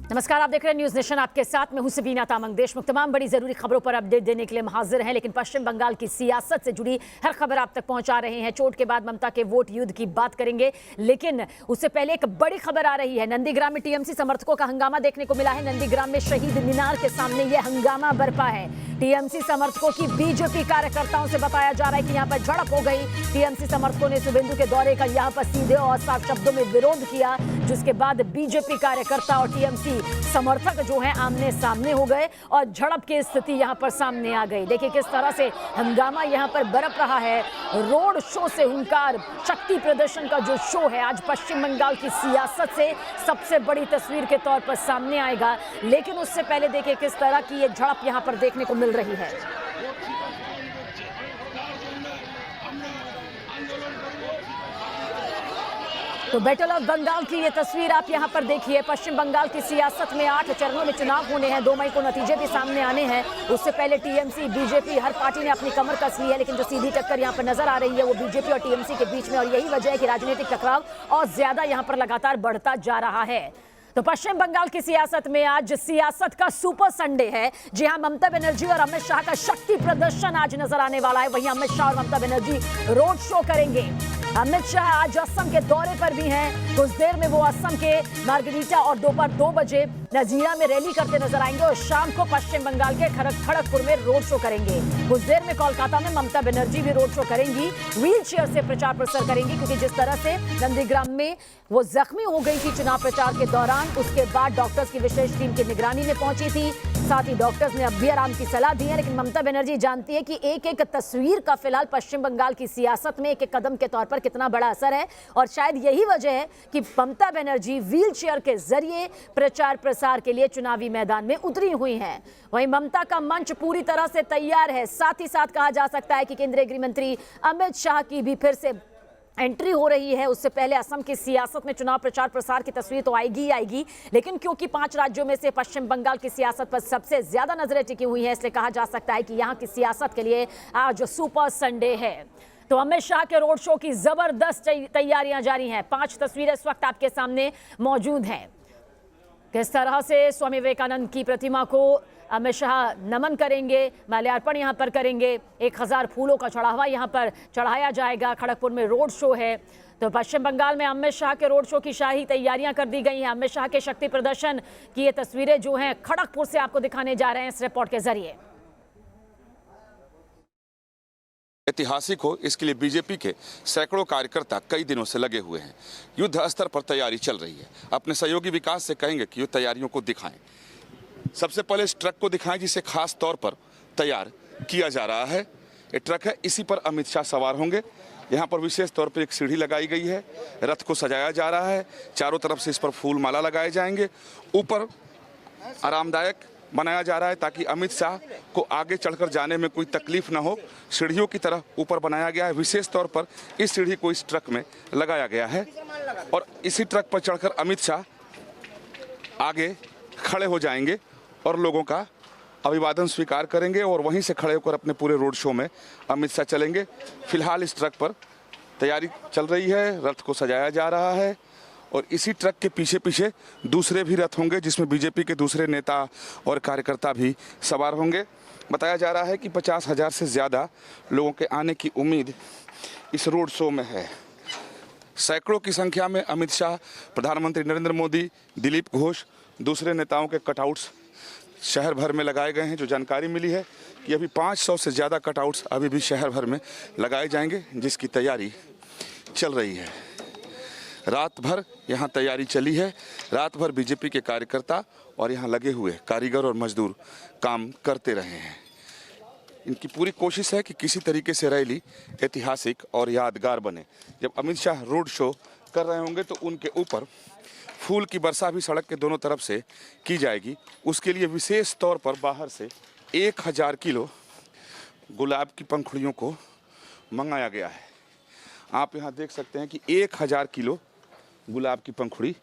नमस्कार, आप देख रहे हैं न्यूज नेशन। आपके साथ में हूं सबीना तामंग। देशमुख तमाम बड़ी जरूरी खबरों पर अपडेट देने के लिए हम हाजिर हैं, लेकिन पश्चिम बंगाल की सियासत से जुड़ी हर खबर आप तक पहुंचा रहे हैं। चोट के बाद ममता के वोट युद्ध की बात करेंगे, लेकिन उससे पहले एक बड़ी खबर आ रही है। नंदीग्राम में टीएमसी समर्थकों का हंगामा देखने को मिला है। नंदीग्राम में शहीद मीनार के सामने यह हंगामा बरपा है। टीएमसी समर्थकों की बीजेपी कार्यकर्ताओं से बताया जा रहा है कि यहां पर झड़प हो गई। टीएमसी समर्थकों ने शुभेंदु के दौरे का यहां पर सीधे और साफ शब्दों में विरोध किया, जिसके बाद बीजेपी कार्यकर्ता और टीएमसी समर्थक जो है आमने सामने हो गए और झड़प की स्थिति यहां पर सामने आ गई। देखिए किस तरह से हंगामा यहां पर बरप रहा है। रोड शो से हुंकार, शक्ति प्रदर्शन का जो शो है आज पश्चिम बंगाल की सियासत से सबसे बड़ी तस्वीर के तौर पर सामने आएगा। लेकिन उससे पहले देखिए किस तरह की ये झड़प यहां पर देखने को मिल रही है। तो बैटल ऑफ बंगाल की ये तस्वीर आप यहां पर देखिए। पश्चिम बंगाल की सियासत में 8 चरणों में चुनाव होने हैं। 2 मई को नतीजे भी सामने आने हैं। उससे पहले टीएमसी, बीजेपी, हर पार्टी ने अपनी कमर कस ली है, लेकिन जो सीधी टक्कर यहां पर नजर आ रही है वो बीजेपी और टीएमसी के बीच में, और यही वजह है कि राजनीतिक टकराव और ज्यादा यहां पर लगातार बढ़ता जा रहा है। तो पश्चिम बंगाल की सियासत में आज सियासत का सुपर संडे है। जी हां, ममता बनर्जी और अमित शाह का शक्ति प्रदर्शन आज नजर आने वाला है। वहीं अमित शाह और ममता बनर्जी रोड शो करेंगे। अमित शाह आज असम के दौरे पर भी हैं। कुछ देर में वो असम के मार्गरीटा और दोपहर 2 बजे नजीरा में रैली करते नजर आएंगे और शाम को पश्चिम बंगाल के खड़गपुर में रोड शो करेंगे। कुछ देर में कोलकाता में ममता बनर्जी भी रोड शो करेंगी। व्हील चेयर से प्रचार प्रसार करेंगी, क्योंकि जिस तरह से नंदीग्राम में वो जख्मी हो गई थी चुनाव प्रचार के दौरान, उसके बाद डॉक्टर्स की विशेष टीम की निगरानी में पहुंची थी। साथ ही डॉक्टर्स ने अब भी आराम की सलाह दी है। लेकिन ममता बनर्जी जानती है कि एक एक तस्वीर का फिलहाल पश्चिम बंगाल की सियासत में एक एक कदम के तौर पर कितना बड़ा असर है, और शायद यही वजह है कि ममता बनर्जी व्हील चेयर के जरिए प्रचार प्रसार के लिए चुनावी मैदान में उतरी हुई हैं। वहीं ममता का मंच पूरी तरह से तैयार है। साथ ही साथ कहा जा सकता है कि केंद्रीय गृह मंत्री अमित शाह की भी फिर से एंट्री हो रही है। उससे पहले असम की सियासत में चुनाव प्रचार प्रसार की तस्वीर तो आएगी ही आएगी, लेकिन क्योंकि 5 राज्यों में से पश्चिम बंगाल की सियासत पर सबसे ज्यादा नजरें टिकी हुई हैं, इसलिए कहा जा सकता है कि यहां की सियासत के लिए आज सुपर संडे है। तो अमित शाह के रोड शो की जबरदस्त तैयारियां जारी हैं। 5 तस्वीरें इस वक्त आपके सामने मौजूद हैं। किस तरह से स्वामी विवेकानंद की प्रतिमा को अमित शाह नमन करेंगे, माल्यार्पण यहां पर करेंगे। 1000 फूलों का चढ़ावा यहां पर चढ़ाया जाएगा। खड़गपुर में रोड शो है। तो पश्चिम बंगाल में अमित शाह के रोड शो की शाही तैयारियां कर दी गई हैं। अमित शाह के शक्ति प्रदर्शन की ये तस्वीरें जो हैं खड़गपुर से आपको दिखाने जा रहे हैं इस रिपोर्ट के जरिए। ऐतिहासिक हो, इसके लिए बीजेपी के सैकड़ों कार्यकर्ता कई दिनों से लगे हुए हैं। युद्ध स्तर पर तैयारी चल रही है। अपने सहयोगी विकास से कहेंगे कि ये तैयारियों को दिखाएं। सबसे पहले इस ट्रक को दिखाएं जिसे खास तौर पर तैयार किया जा रहा है। ये ट्रक है, इसी पर अमित शाह सवार होंगे। यहाँ पर विशेष तौर पर एक सीढ़ी लगाई गई है। रथ को सजाया जा रहा है। चारों तरफ से इस पर फूल माला लगाए जाएंगे। ऊपर आरामदायक बनाया जा रहा है ताकि अमित शाह को आगे चढ़कर जाने में कोई तकलीफ ना हो। सीढ़ियों की तरह ऊपर बनाया गया है। विशेष तौर पर इस सीढ़ी को इस ट्रक में लगाया गया है और इसी ट्रक पर चढ़कर अमित शाह आगे खड़े हो जाएंगे और लोगों का अभिवादन स्वीकार करेंगे और वहीं से खड़े होकर अपने पूरे रोड शो में अमित शाह चलेंगे। फिलहाल इस ट्रक पर तैयारी चल रही है। रथ को सजाया जा रहा है और इसी ट्रक के पीछे पीछे दूसरे भी रथ होंगे, जिसमें बीजेपी के दूसरे नेता और कार्यकर्ता भी सवार होंगे। बताया जा रहा है कि 50,000 से ज़्यादा लोगों के आने की उम्मीद इस रोड शो में है। सैकड़ों की संख्या में अमित शाह, प्रधानमंत्री नरेंद्र मोदी, दिलीप घोष, दूसरे नेताओं के कटआउट्स शहर भर में लगाए गए हैं। जो जानकारी मिली है कि अभी 500 से ज़्यादा कटआउट्स अभी भी शहर भर में लगाए जाएंगे, जिसकी तैयारी चल रही है। रात भर यहाँ तैयारी चली है। रात भर बीजेपी के कार्यकर्ता और यहाँ लगे हुए कारीगर और मजदूर काम करते रहे हैं। इनकी पूरी कोशिश है कि किसी तरीके से रैली ऐतिहासिक और यादगार बने। जब अमित शाह रोड शो कर रहे होंगे तो उनके ऊपर फूल की वर्षा भी सड़क के दोनों तरफ से की जाएगी। उसके लिए विशेष तौर पर बाहर से 1000 किलो गुलाब की पंखुड़ियों को मंगाया गया है। आप यहाँ देख सकते हैं कि 1000 किलो गुलाब की पंखुड़ी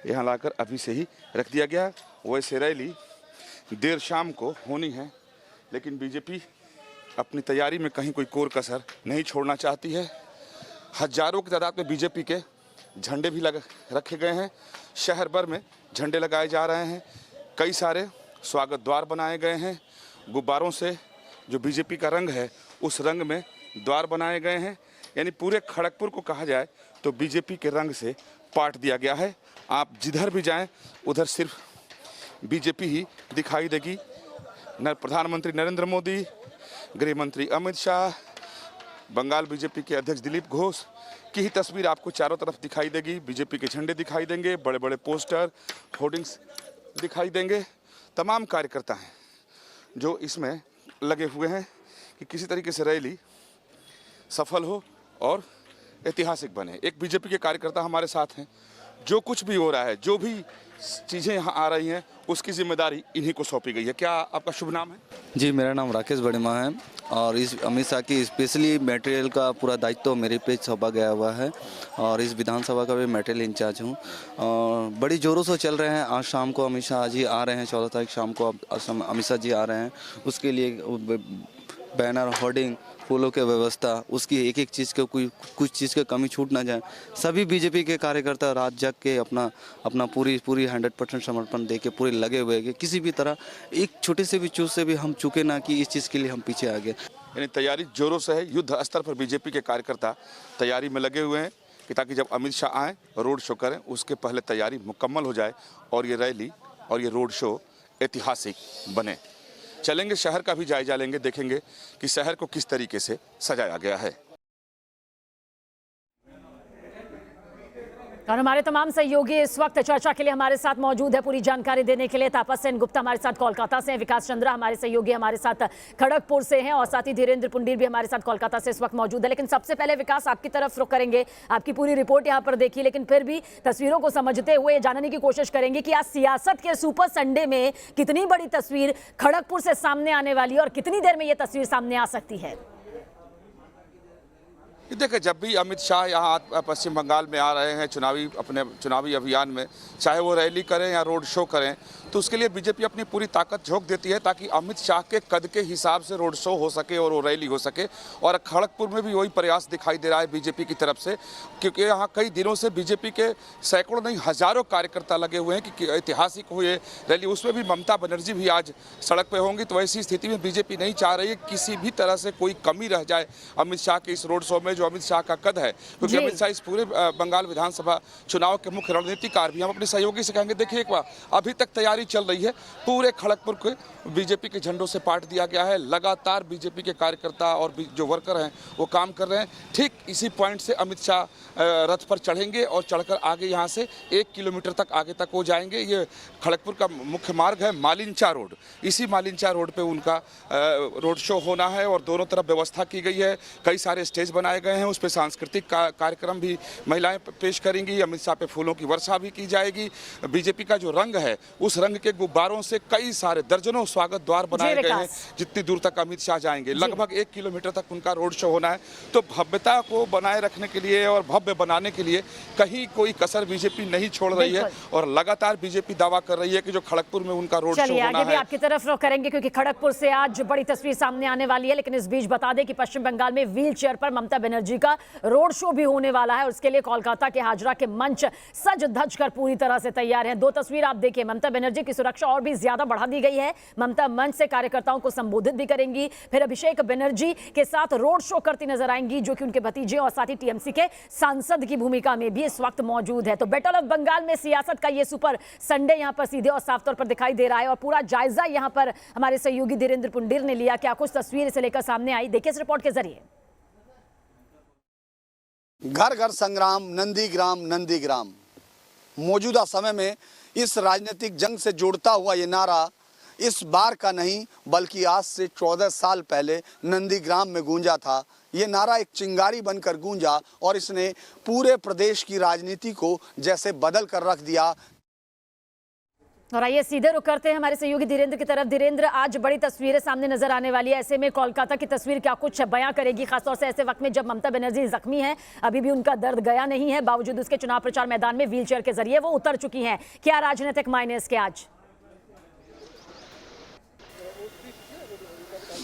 यहाँ लाकर अभी से ही रख दिया गया। वैसे रैली देर शाम को होनी है, लेकिन बीजेपी अपनी तैयारी में कहीं कोई कोर कसर नहीं छोड़ना चाहती है। हजारों की तादाद में बीजेपी के झंडे भी रखे गए हैं। शहर भर में झंडे लगाए जा रहे हैं, कई सारे स्वागत द्वार बनाए गए हैं, गुब्बारों से जो बीजेपी का रंग है उस रंग में द्वार बनाए गए हैं। यानी पूरे खड़गपुर को कहा जाए तो बीजेपी के रंग से पाट दिया गया है। आप जिधर भी जाएं उधर सिर्फ बीजेपी ही दिखाई देगी। प्रधानमंत्री नरेंद्र मोदी, गृह मंत्री अमित शाह, बंगाल बीजेपी के अध्यक्ष दिलीप घोष की ही तस्वीर आपको चारों तरफ दिखाई देगी। बीजेपी के झंडे दिखाई देंगे, बड़े बड़े पोस्टर, होर्डिंग्स दिखाई देंगे। तमाम कार्यकर्ता हैं जो इसमें लगे हुए हैं कि किसी तरीके से रैली सफल हो और ऐतिहासिक बने। एक बीजेपी के कार्यकर्ता हमारे साथ हैं। जो कुछ भी हो रहा है, जो भी चीज़ें यहाँ आ रही हैं, उसकी जिम्मेदारी इन्हीं को सौंपी गई है। क्या आपका शुभ नाम है? जी, मेरा नाम राकेश बड़ेमा है और इस अमित शाह की स्पेशली मटेरियल का पूरा दायित्व मेरे पे सौंपा गया हुआ है और इस विधानसभा का भी मटेरियल इंचार्ज हूँ। और बड़ी ज़ोरों से चल रहे हैं। आज शाम को अमित शाह जी आ रहे हैं, 14 तारीख शाम को अमित शाह जी आ रहे हैं। उसके लिए बैनर, होर्डिंग, फूलों की व्यवस्था, उसकी एक एक चीज़ के कुछ चीज़ की कमी छूट ना जाए। सभी बीजेपी के कार्यकर्ता रात जग के अपना पूरी 100% समर्पण दे के पूरे लगे हुए हैं कि किसी भी तरह एक छोटे से भी चूज से भी हम चूके ना कि इस चीज़ के लिए हम पीछे आ गए। यानी तैयारी जोरों से है। युद्ध स्तर पर बीजेपी के कार्यकर्ता तैयारी में लगे हुए हैं कि ताकि जब अमित शाह आए, रोड शो करें, उसके पहले तैयारी मुकम्मल हो जाए और ये रैली और ये रोड शो ऐतिहासिक बने। चलेंगे, शहर का भी जायजा लेंगे, देखेंगे कि शहर को किस तरीके से सजाया गया है। और हमारे तमाम सहयोगी इस वक्त चर्चा के लिए हमारे साथ मौजूद है। पूरी जानकारी देने के लिए तापस सेन गुप्ता हमारे साथ कोलकाता से हैं, विकास चंद्रा हमारे सहयोगी हमारे साथ खड़गपुर से हैं और साथ ही धीरेन्द्र पुंडीर भी हमारे साथ कोलकाता से इस वक्त मौजूद है। लेकिन सबसे पहले विकास, आपकी तरफ रुख करेंगे। आपकी पूरी रिपोर्ट यहाँ पर देखी, लेकिन फिर भी तस्वीरों को समझते हुए जानने की कोशिश करेंगे कि आज सियासत के सुपर संडे में कितनी बड़ी तस्वीर खड़गपुर से सामने आने वाली है और कितनी देर में ये तस्वीर सामने आ सकती है। देखिए, जब भी अमित शाह यहाँ पश्चिम बंगाल में आ रहे हैं अपने चुनावी अभियान में, चाहे वो रैली करें या रोड शो करें, तो उसके लिए बीजेपी अपनी पूरी ताकत झोंक देती है ताकि अमित शाह के कद के हिसाब से रोड शो हो सके और वो रैली हो सके। और खड़गपुर में भी वही प्रयास दिखाई दे रहा है बीजेपी की तरफ से, क्योंकि यहाँ कई दिनों से बीजेपी के सैकड़ों नहीं हजारों कार्यकर्ता लगे हुए हैं कि ऐतिहासिक हो ये रैली। उसमें भी ममता बनर्जी भी आज सड़क पर होंगी। तो ऐसी स्थिति में बीजेपी नहीं चाह रही है किसी भी तरह से कोई कमी रह जाए अमित शाह के इस रोड शो में, जो अमित शाह का कद है। क्योंकि अमित शाह इस पूरे बंगाल विधानसभा चुनाव के मुख्य रणनीतिकार भी। हम अपने सहयोगी से कहेंगे, देखिए एक बार अभी तक तैयारी चल रही है, पूरे खड़गपुर के बीजेपी के झंडों से पाट दिया गया है। लगातार बीजेपी के कार्यकर्ता और जो वर्कर हैं वो काम कर रहे हैं। ठीक इसी पॉइंट से अमित शाह रथ पर चढ़ेंगे और चढ़कर आगे यहाँ से 1 किलोमीटर तक आगे तक वो जाएंगे। ये खड़गपुर का मुख्य मार्ग है मालिंचा रोड। इसी मालिंचा रोड पे उनका रोड शो होना है और दोनों तरफ व्यवस्था की गई है। कई सारे स्टेज बनाए गए हैं, उस पर सांस्कृतिक कार्यक्रम भी महिलाएं पेश करेंगी। अमित शाह पे फूलों की वर्षा भी की जाएगी। बीजेपी का जो रंग है उस रंग के गुब्बारों से कई सारे दर्जनों स्वागत द्वार बनाए गए हैं। जितनी दूर तक अमित शाह जाएंगे, लगभग 1 किलोमीटर तक उनका रोड शो होना है। तो भव्यता को बनाए रखने के लिए और भव्य बनाने के लिए कहीं कोई कसर बीजेपी नहीं छोड़ रही है और लगातार बीजेपी दावा कर रही है कि जो खड़गपुर में उनका रोड शो होना है। आगे भी आपकी तरफ रुख करेंगे क्योंकि खड़गपुर से आज बड़ी तस्वीर सामने आने वाली है। लेकिन इस बीच बता दें कि पश्चिम बंगाल में व्हील चेयर पर ममता बनर्जी का रोड शो भी होने वाला है और उसके लिए कोलकाता के हाजरा के मंच सज धज कर पूरी तरह से तैयार हैं। 2 तस्वीर आप देखिए, ममता बनर्जी की सुरक्षा और भी ज्यादा बढ़ा दी गई है। ममता मंच से कार्यकर्ताओं को संबोधित भी करेंगी। फिर अभिषेक बनर्जी के साथ रोड शो करती नजर आएंगी, जो कि उनके भतीजे और साथ ही टीएमसी के सांसद की भूमिका में भी इस वक्त मौजूद है। तो बैटल ऑफ बंगाल में सियासत का ये सुपर संडे यहां पर सीधे और साफ तौर पर दिखाई दे रहा है और पूरा जायजा यहां पर हमारे सहयोगी धीरेन्द्र पुंडीर ने लिया। क्या कुछ तस्वीर इसे लेकर सामने आई, देखिए इस रिपोर्ट के जरिए। घर घर संग्राम, नंदीग्राम नंदीग्राम। मौजूदा समय में इस राजनीतिक जंग से जोड़ता हुआ ये नारा इस बार का नहीं बल्कि आज से 14 साल पहले नंदीग्राम में गूंजा था। ये नारा एक चिंगारी बनकर गूंजा और इसने पूरे प्रदेश की राजनीति को जैसे बदल कर रख दिया। और आइए सीधे रुक करते हैं हमारे सहयोगी धीरेन्द्र की तरफ। धीरेन्द्र, आज बड़ी तस्वीरें सामने नजर आने वाली है, ऐसे में कोलकाता की तस्वीर क्या कुछ बयां करेगी, खासतौर से ऐसे वक्त में जब ममता बनर्जी जख्मी है, अभी भी उनका दर्द गया नहीं है, बावजूद उसके चुनाव प्रचार मैदान में व्हील चेयर के जरिए वो उतर चुकी हैं। क्या राजनीतिक मायने इसके आज?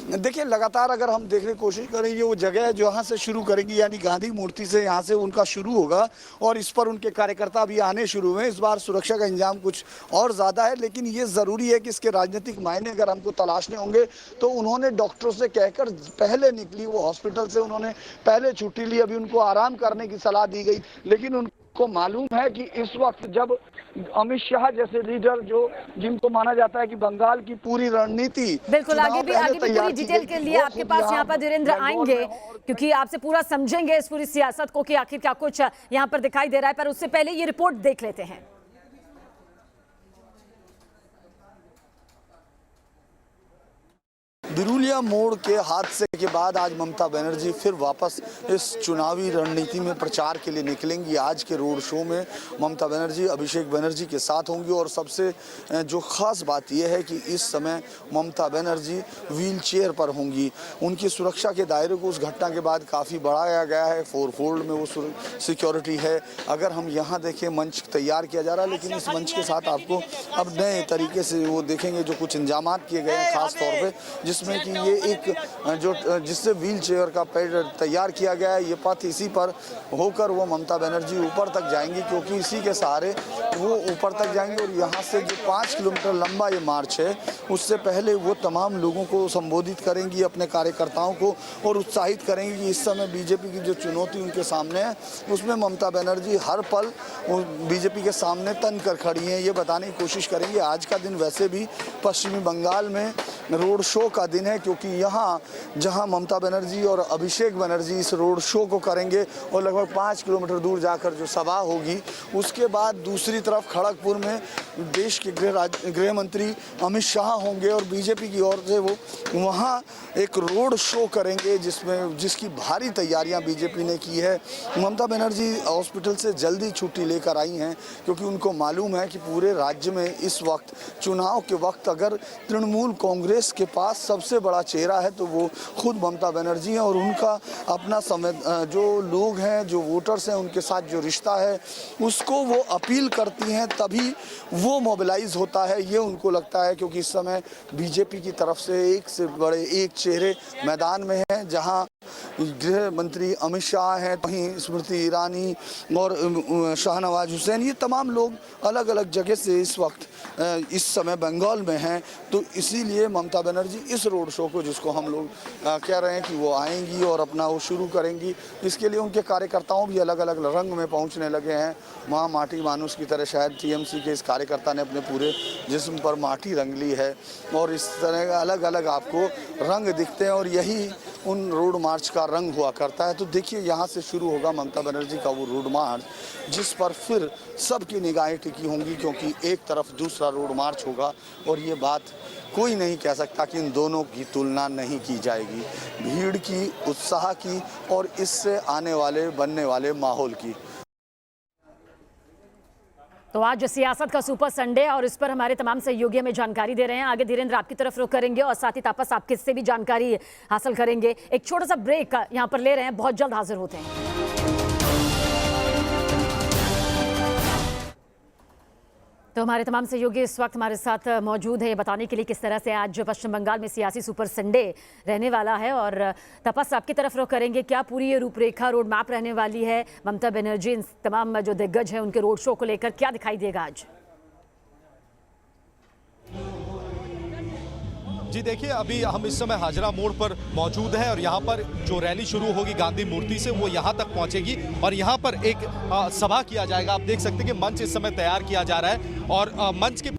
देखिए लगातार अगर हम देखने की कोशिश करें, ये वो जगह है जो यहाँ से शुरू करेंगी, यानी गांधी मूर्ति से यहाँ से उनका शुरू होगा और इस पर उनके कार्यकर्ता भी आने शुरू हुए। इस बार सुरक्षा का इंतजाम कुछ और ज़्यादा है, लेकिन ये ज़रूरी है कि इसके राजनीतिक मायने अगर हमको तलाशने होंगे तो उन्होंने डॉक्टरों से कहकर पहले निकली, वो हॉस्पिटल से उन्होंने पहले छुट्टी ली, अभी उनको आराम करने की सलाह दी गई। लेकिन उनको मालूम है कि इस वक्त जब अमित शाह जैसे लीडर जो जिनको माना जाता है कि बंगाल की पूरी रणनीति, बिल्कुल आगे भी पूरी डिटेल के लिए आपके पास यहाँ पर धीरेन्द्र आएंगे, क्योंकि आपसे पूरा समझेंगे इस पूरी सियासत को कि आखिर क्या कुछ यहाँ पर दिखाई दे रहा है। पर उससे पहले ये रिपोर्ट देख लेते हैं। बिरुलिया मोड़ के हादसे के बाद आज ममता बनर्जी फिर वापस इस चुनावी रणनीति में प्रचार के लिए निकलेंगी। आज के रोड शो में ममता बनर्जी अभिषेक बनर्जी के साथ होंगी और सबसे जो खास बात यह है कि इस समय ममता बनर्जी व्हील चेयर पर होंगी। उनकी सुरक्षा के दायरे को उस घटना के बाद काफ़ी बढ़ाया गया है, 4 फोल्ड में वो सिक्योरिटी है। अगर हम यहाँ देखें, मंच तैयार किया जा रहा है, लेकिन इस मंच के साथ आपको अब नए तरीके से वो देखेंगे जो कुछ इंतजाम किए गए हैं, खास तौर पर जिसमें कि ये एक जो जिससे व्हील चेयर का पैड तैयार किया गया है, ये पथ इसी पर होकर वो ममता बनर्जी ऊपर तक जाएंगी, क्योंकि इसी के सहारे वो ऊपर तक जाएंगे। और यहाँ से जो 5 किलोमीटर लंबा ये मार्च है, उससे पहले वो तमाम लोगों को संबोधित करेंगी, अपने कार्यकर्ताओं को, और उत्साहित करेंगी कि इस समय बीजेपी की जो चुनौती उनके सामने है, उसमें ममता बनर्जी हर पल बीजेपी के सामने तन कर खड़ी हैं, ये बताने की कोशिश करेंगे। आज का दिन वैसे भी पश्चिमी बंगाल में रोड शो का दिन है, क्योंकि यहाँ जहाँ ममता बनर्जी और अभिषेक बनर्जी इस रोड शो को करेंगे और लगभग 5 किलोमीटर दूर जाकर जो सभा होगी, उसके बाद दूसरी तरफ खड़गपुर में देश के गृह मंत्री अमित शाह होंगे और बीजेपी की ओर से वो वहाँ एक रोड शो करेंगे, जिसकी भारी तैयारियां बीजेपी ने की है। ममता बनर्जी हॉस्पिटल से जल्दी छुट्टी लेकर आई हैं, क्योंकि उनको मालूम है कि पूरे राज्य में इस वक्त चुनाव के वक्त अगर तृणमूल कांग्रेस के पास सबसे बड़ा चेहरा है तो वो खुद ममता बनर्जी हैं, और उनका अपना जो लोग हैं, जो वोटर्स हैं, उनके साथ जो रिश्ता है उसको वो अपील करती हैं, तभी वो मोबिलाइज होता है, ये उनको लगता है। क्योंकि इस समय बीजेपी की तरफ से एक से बड़े एक चेहरे मैदान में हैं, जहां गृह मंत्री अमित शाह हैं, वहीं स्मृति ईरानी और शाहनवाज हुसैन, ये तमाम लोग अलग अलग जगह से इस वक्त इस समय बंगाल में हैं। तो इसीलिए ममता बनर्जी इस रोड शो को, जिसको हम लोग कह रहे हैं कि वो आएंगी और अपना वो शुरू करेंगी, इसके लिए उनके कार्यकर्ताओं भी अलग अलग रंग में पहुंचने लगे हैं। वहाँ माटी मानुस की तरह शायद टीएमसी के इस कार्यकर्ता ने अपने पूरे जिस्म पर माटी रंग ली है, और इस तरह अलग अलग आपको रंग दिखते हैं, और यही उन रोड मार्च का रंग हुआ करता है। तो देखिए, यहाँ से शुरू होगा ममता बनर्जी का वो रोड मार्च, जिस पर फिर सबकी निगाहें टिकी होंगी, क्योंकि एक तरफ दूसरा रोड मार्च होगा, और ये बात कोई नहीं कह सकता कि इन दोनों की तुलना नहीं की जाएगी, भीड़ की, उत्साह की, और इससे आने वाले बनने वाले माहौल की। तो आज सियासत का सुपर संडे, और इस पर हमारे तमाम सहयोगी हमें जानकारी दे रहे हैं। आगे धीरेन्द्र आपकी तरफ रुख करेंगे और साथ ही तापस आप किससे भी जानकारी हासिल करेंगे। एक छोटा सा ब्रेक यहाँ पर ले रहे हैं, बहुत जल्द हाजिर होते हैं। तो हमारे तमाम सहयोगी इस वक्त हमारे साथ मौजूद है ये बताने के लिए किस तरह से आज पश्चिम बंगाल में सियासी सुपर संडे रहने वाला है। और तपस आपकी तरफ रुख करेंगे, क्या पूरी ये रूपरेखा रोड मैप रहने वाली है? ममता बनर्जी इन तमाम जो दिग्गज हैं उनके रोड शो को लेकर क्या दिखाई देगा आज? जी देखिए, अभी हम इस समय हाजरा मोड़ पर मौजूद हैं और यहाँ पर जो रैली शुरू होगी गांधी मूर्ति से, वो यहाँ तक पहुँचेगी और यहाँ पर एक सभा किया जाएगा। आप देख सकते हैं कि मंच इस समय तैयार किया जा रहा है और मंच के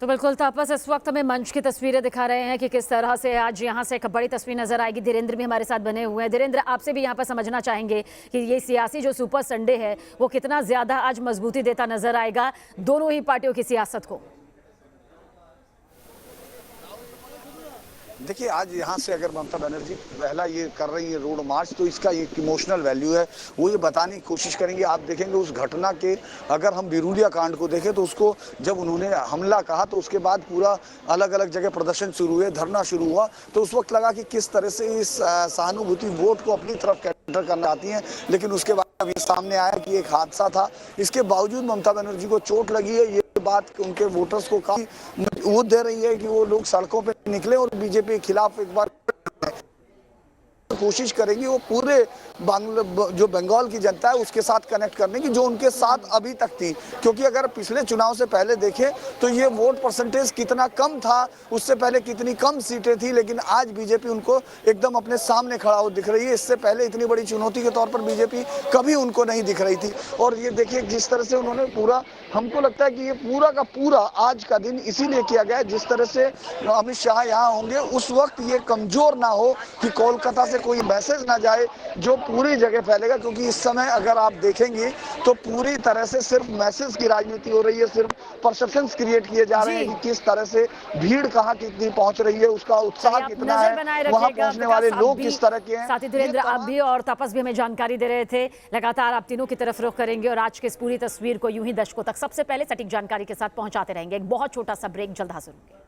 तो बिल्कुल तापस इस वक्त हमें मंच की तस्वीरें दिखा रहे हैं कि किस तरह से आज यहाँ से एक बड़ी तस्वीर नजर आएगी। धीरेन्द्र भी हमारे साथ बने हुए हैं। धीरेन्द्र, आपसे भी यहाँ पर समझना चाहेंगे कि ये सियासी जो सुपर संडे है वो कितना ज्यादा आज मजबूती देता नजर आएगा दोनों ही पार्टियों की सियासत को। देखिए, आज यहाँ से अगर ममता बनर्जी पहला ये कर रही है रोड मार्च, तो इसका एक इमोशनल वैल्यू है, वो ये बताने की कोशिश करेंगे। आप देखेंगे उस घटना के, अगर हम बिरुलिया कांड को देखें तो उसको जब उन्होंने हमला कहा तो उसके बाद पूरा अलग अलग जगह प्रदर्शन शुरू हुए, धरना शुरू हुआ, तो उस वक्त लगा कि किस तरह से इस सहानुभूति वोट को अपनी तरफ कैटर करना चाहती हैं, लेकिन उसके बाद अभी सामने आया कि एक हादसा था, इसके बावजूद ममता बनर्जी को चोट लगी है। ये बात उनके वोटर्स को काफी मजबूत दे रही है कि वो लोग सड़कों पे निकले और बीजेपी के खिलाफ एक बार कोशिश करेंगी वो पूरे जो बंगाल की जनता है उसके साथ कनेक्ट करने की, जो उनके साथ अभी तक थी। क्योंकि अगर पिछले चुनाव से पहले देखें तो ये वोट परसेंटेज कितना कम था, उससे पहले कितनी कम सीटें थी, लेकिन आज बीजेपी उनको एकदम अपने सामने खड़ा हो दिख रही है। इससे पहले इतनी बड़ी चुनौती के तौर पर बीजेपी कभी उनको नहीं दिख रही थी। और ये देखिए जिस तरह से उन्होंने पूरा, हमको लगता है कि ये पूरा का पूरा आज का दिन इसीलिए किया गया है, जिस तरह से अमित शाह यहाँ होंगे उस वक्त ये कमजोर ना हो कि कोलकाता से कोई मैसेज ना जाए जो पूरी जगह फैलेगा। क्योंकि इस समय अगर आप देखेंगे तो पूरी तरह से सिर्फ मैसेज की राजनीति हो रही है, सिर्फ परसेप्शंस क्रिएट किए जा रहे हैं कि किस तरह से भीड़ कहाँ कितनी पहुंच रही है, उसका उत्साह कितना है, वहां पहुंचने वाले लोग किस तरह के हैं। साथी धीरेन्द्र, आप भी और तपस भी हमें जानकारी दे रहे थे। लगातार आप तीनों की तरफ रुख करेंगे और आज की इस पूरी तस्वीर को यूं ही दर्शकों तक सबसे पहले सटीक जानकारी के साथ पहुंचाते रहेंगे। एक बहुत छोटा सा ब्रेक, जल्द हाजिर होंगे।